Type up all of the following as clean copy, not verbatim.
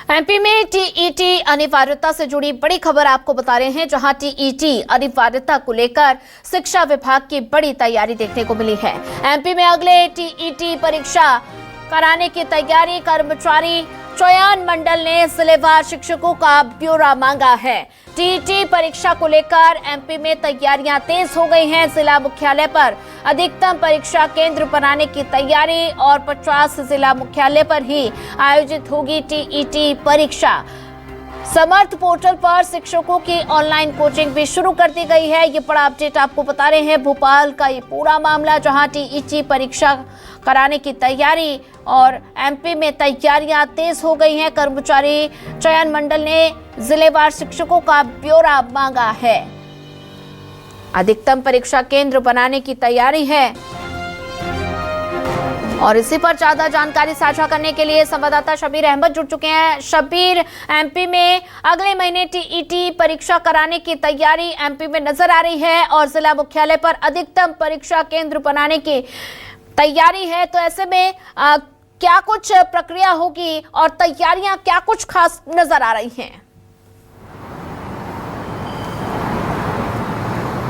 MP में TET अनिवार्यता से जुड़ी बड़ी खबर आपको बता रहे हैं, जहां टीईटी अनिवार्यता को लेकर शिक्षा विभाग की बड़ी तैयारी देखने को मिली है। एमपी में अगले टीईटी परीक्षा कराने की तैयारी, कर्मचारी चयन मंडल ने जिलेवार शिक्षकों का ब्यौरा मांगा है। टीईटी परीक्षा को लेकर एमपी में तैयारियां तेज हो गई हैं। जिला मुख्यालय पर अधिकतम परीक्षा केंद्र बनाने की तैयारी और 50 जिला मुख्यालय पर ही आयोजित होगी टीईटी परीक्षा। समर्थ पोर्टल पर शिक्षकों की ऑनलाइन कोचिंग भी शुरू कर दी गई है। ये बड़ा अपडेट आपको बता रहे हैं। भोपाल का ये पूरा मामला, जहां टीईटी परीक्षा कराने की तैयारी और एमपी में तैयारियां तेज हो गई हैं। कर्मचारी चयन मंडल ने जिलेवार शिक्षकों का ब्यौरा मांगा है। अधिकतम परीक्षा केंद्र बनाने की तैयारी है और इसी पर ज्यादा जानकारी साझा करने के लिए संवाददाता शबीर अहमद जुड़ चुके हैं। शबीर, एमपी में अगले महीने टीईटी परीक्षा कराने की तैयारी एमपी में नजर आ रही है और जिला मुख्यालय पर अधिकतम परीक्षा केंद्र बनाने की तैयारी है, तो ऐसे में क्या कुछ प्रक्रिया होगी और तैयारियां क्या कुछ खास नजर आ रही हैं?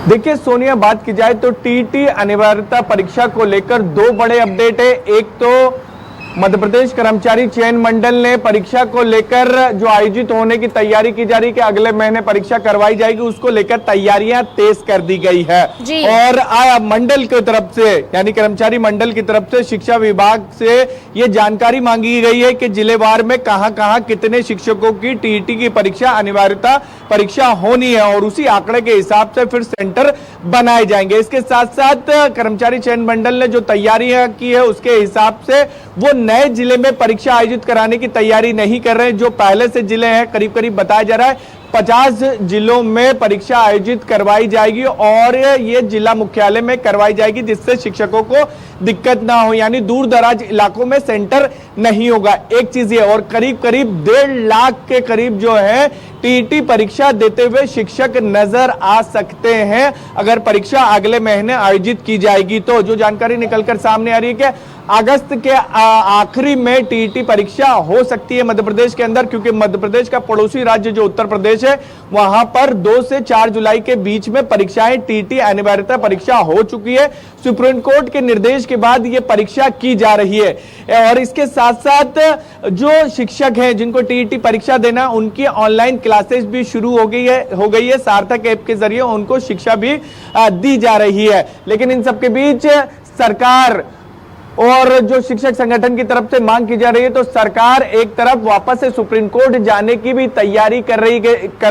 देखिए सोनिया, बात की जाए तो टीईटी अनिवार्यता परीक्षा को लेकर दो बड़े अपडेट है। एक तो मध्य प्रदेश कर्मचारी चयन मंडल ने परीक्षा को लेकर जो आयोजित होने की तैयारी की जा रही है कि अगले महीने परीक्षा करवाई जाएगी, उसको लेकर तैयारियां तेज कर दी गई है। और मंडल की तरफ से, यानी कर्मचारी मंडल की तरफ से शिक्षा विभाग से ये जानकारी मांगी गई है कि जिलेवार में कहां कितने शिक्षकों की टीईटी की परीक्षा अनिवार्यता परीक्षा होनी है और उसी आंकड़े के हिसाब से फिर सेंटर बनाए जाएंगे। इसके साथ साथ कर्मचारी चयन मंडल ने जो तैयारियां की है उसके हिसाब से वो नए जिले में परीक्षा आयोजित कराने की तैयारी नहीं कर रहे हैं। जो पहले से जिले हैं, करीब करीब बताया जा रहा है 50 जिलों में परीक्षा आयोजित करवाई जाएगी और ये जिला मुख्यालय में करवाई जाएगी, जिससे शिक्षकों को दिक्कत ना हो, यानी दूर दराज इलाकों में सेंटर नहीं होगा। एक चीज ये, और करीब करीब 1.5 लाख के करीब जो है टीईटी परीक्षा देते हुए शिक्षक नजर आ सकते हैं अगर परीक्षा अगले महीने आयोजित की जाएगी। तो जो जानकारी निकलकर सामने आ रही है कि अगस्त के आखिरी में टीईटी परीक्षा हो सकती है मध्य प्रदेश के अंदर, क्योंकि मध्य प्रदेश का पड़ोसी राज्य जो उत्तर प्रदेश है वहां पर 2 से 4 जुलाई के बीच में परीक्षाएं टीईटी अनिवार्यता परीक्षा हो चुकी है। सुप्रीम कोर्ट के निर्देश के बाद ये परीक्षा की जा रही है और इसके साथ साथ जो शिक्षक हैं जिनको टीईटी परीक्षा देना, उनकी ऑनलाइन क्लासेस भी शुरू हो गई है। सार्थक ऐप के जरिए उनको शिक्षा भी दी जा रही है। लेकिन इन सबके बीच सरकार और जो शिक्षक संगठन की तरफ से मांग की जा रही है, तो सरकार एक तरफ वापस से सुप्रीम कोर्ट जाने की भी तैयारी कर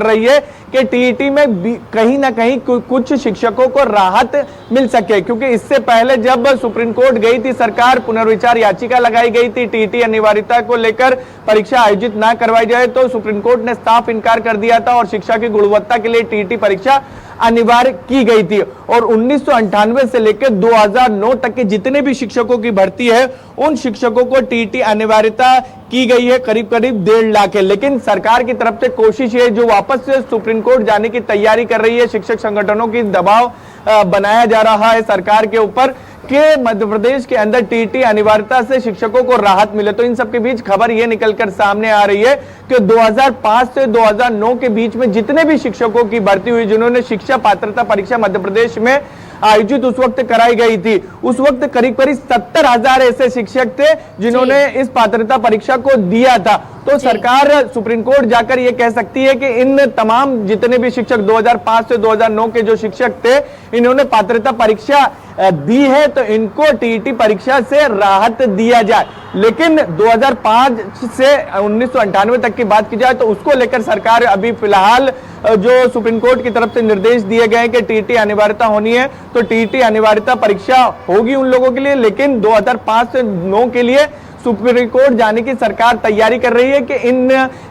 रही है कि टीईटी में कहीं ना कहीं कुछ शिक्षकों को राहत मिल सके, क्योंकि इससे पहले जब सुप्रीम कोर्ट गई थी सरकार, पुनर्विचार याचिका लगाई गई थी टीईटी अनिवार्यता को लेकर परीक्षा आयोजित ना करवाई जाए, तो सुप्रीम कोर्ट ने साफ इनकार कर दिया था और शिक्षा की गुणवत्ता के लिए टीईटी परीक्षा अनिवार्य की गई थी। और 1998 से लेकर 2009 तक के जितने भी शिक्षकों की भर्ती है, उन शिक्षकों को टीईटी अनिवार्यता की गई है, करीब करीब 1.5 लाख है। लेकिन सरकार की तरफ से कोशिश है, जो वापस से सुप्रीम कोर्ट जाने की तैयारी कर रही है, शिक्षक संगठनों की दबाव बनाया जा रहा है सरकार के ऊपर कि मध्य प्रदेश के अंदर टीईटी अनिवार्यता से शिक्षकों को राहत मिले। तो इन सबके बीच खबर यह निकलकर सामने आ रही है कि 2005 से 2009 के बीच में जितने भी शिक्षकों की भर्ती हुई, जिन्होंने शिक्षा पात्रता परीक्षा मध्य प्रदेश में आयोजित उस वक्त कराई गई थी, उस वक्त करीब करीब 70,000 ऐसे शिक्षक थे जिन्होंने इस पात्रता परीक्षा को दिया था। तो सरकार सुप्रीम कोर्ट जाकर यह कह सकती है कि इन तमाम जितने भी शिक्षक 2005 से 2009 के जो शिक्षक थे, इन्होंने पात्रता परीक्षा दी है, तो इनको टीईटी परीक्षा से राहत दिया जाए। लेकिन 2005 से 1998 तक की बात की जाए तो उसको लेकर सरकार अभी फिलहाल जो सुप्रीम कोर्ट की तरफ से निर्देश दिए गए कि टीईटी अनिवार्यता होनी है, तो टीईटी अनिवार्यता परीक्षा होगी उन लोगों के लिए। लेकिन 2005 से 9 के लिए सुप्रीम कोर्ट जाने की सरकार तैयारी कर रही है कि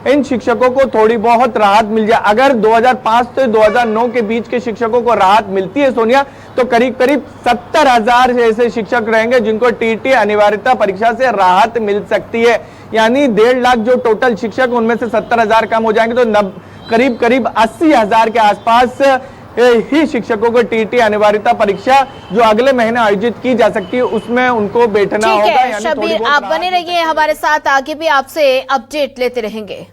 इन शिक्षकों को थोड़ी बहुत राहत मिल जाए। अगर 2005 से 2009 के बीच के शिक्षकों को राहत मिलती है सोनिया, तो करीब करीब 70,000 ऐसे शिक्षक रहेंगे जिनको टीईटी अनिवार्यता परीक्षा से राहत मिल सकती है। यानी 1.5 लाख जो टोटल शिक्षक, उनमें से 70,000 कम हो जाएंगे, तो करीब करीब 80,000 के आसपास ही शिक्षकों को टीईटी अनिवार्यता परीक्षा जो अगले महीने आयोजित की जा सकती है उसमें उनको बैठना ठीक होगा। है यानी थोड़ी शबीर, बहुत आप बने रहिए हमारे साथ, आगे भी आपसे अपडेट लेते रहेंगे।